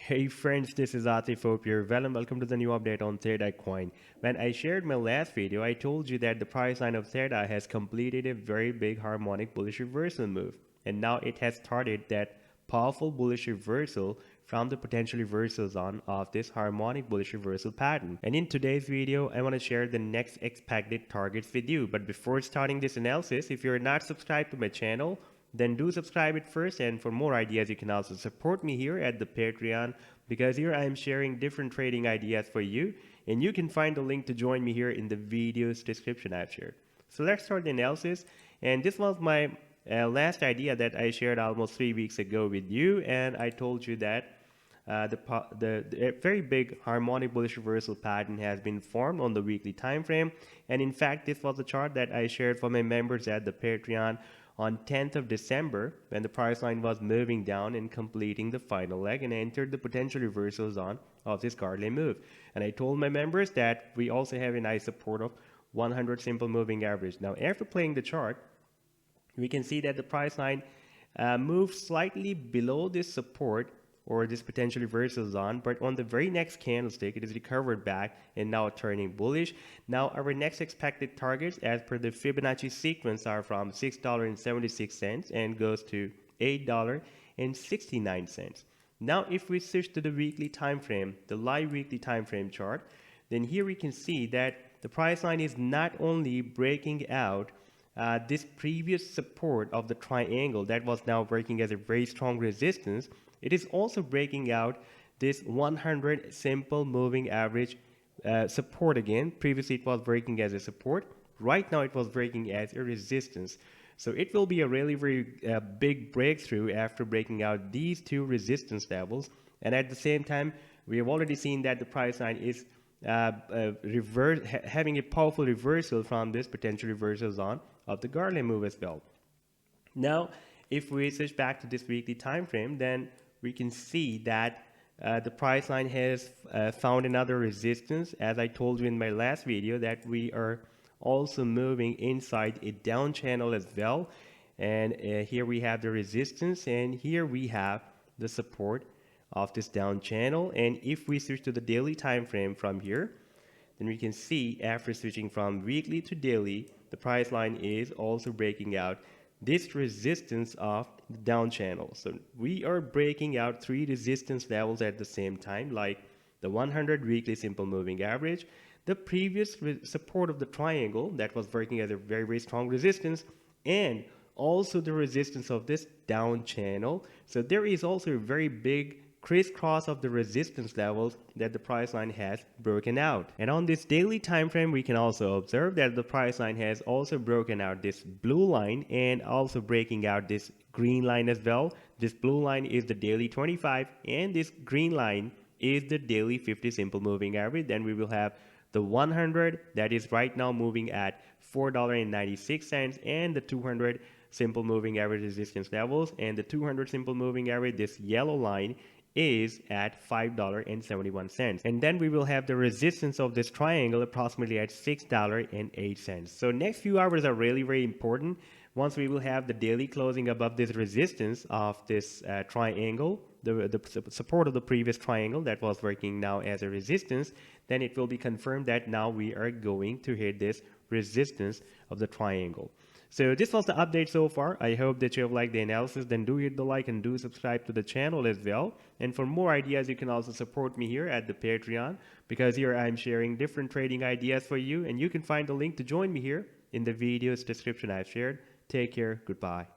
Hey friends, this is Atif. Hope you're well and welcome to the new update on Theta coin. When I shared my last video, I told you that the price line of Theta has completed a very big harmonic bullish reversal move. And now it has started that powerful bullish reversal from the potential reversal zone of this harmonic bullish reversal pattern. And in today's video, I want to share the next expected targets with you. But before starting this analysis, if you're not subscribed to my channel, then do subscribe it first, and for more ideas you can also support me here at the Patreon, because here I am sharing different trading ideas for you, and you can find the link to join me here in the video's description I've shared. So let's start the analysis, and this was my last idea that I shared almost 3 weeks ago with you, and I told you that the very big harmonic bullish reversal pattern has been formed on the weekly time frame. And in fact, this was the chart that I shared for my members at the Patreon on 10th of December, when the price line was moving down and completing the final leg and entered the potential reversal zone of this cardinal move. And I told my members that we also have a nice support of 100 simple moving average. Now, after playing the chart, we can see that the price line moved slightly below this support or this potential reversal zone, but on the very next candlestick it is recovered back and now turning bullish. Now our next expected targets as per the Fibonacci sequence are from $6.76 and goes to $8.69. Now if we switch to the weekly time frame, the live weekly time frame chart, then here we can see that the price line is not only breaking out this previous support of the triangle that was now working as a very strong resistance, it is also breaking out this 100 simple moving average support again. Previously it was breaking as a support. Right now it was breaking as a resistance. So it will be a really very big breakthrough after breaking out these two resistance levels. And at the same time, we have already seen that the price line is having a powerful reversal from this potential reversal zone of the Garland move as well. Now, if we switch back to this weekly time frame, then we can see that the price line has found another resistance. As I told you in my last video, that we are also moving inside a down channel as well. And here we have the resistance, and here we have the support of this down channel. And if we switch to the daily time frame from here, then we can see after switching from weekly to daily, the price line is also breaking out this resistance of the down channel. So we are breaking out three resistance levels at the same time, like the 100 weekly simple moving average, the previous support of the triangle that was working as a very, very strong resistance, and also the resistance of this down channel. So there is also a very big crisscross of the resistance levels that the price line has broken out. And on this daily time frame, we can also observe that the price line has also broken out this blue line and also breaking out this green line as well. This blue line is the daily 25 and this green line is the daily 50 simple moving average. Then we will have the 100 that is right now moving at $4.96 and the 200 simple moving average resistance levels, and the 200 simple moving average, this yellow line, is at $5.71. And then we will have the resistance of this triangle approximately at $6.08. So next few hours are really very important. Once we will have the daily closing above this resistance of this triangle, the support of the previous triangle that was working now as a resistance, then it will be confirmed that now we are going to hit this resistance of the triangle. So this was the update so far. I hope that you have liked the analysis. Then do hit the like and do subscribe to the channel as well. And for more ideas, you can also support me here at the Patreon, because here I'm sharing different trading ideas for you, and you can find the link to join me here in the video's description I've shared. Take care. Goodbye.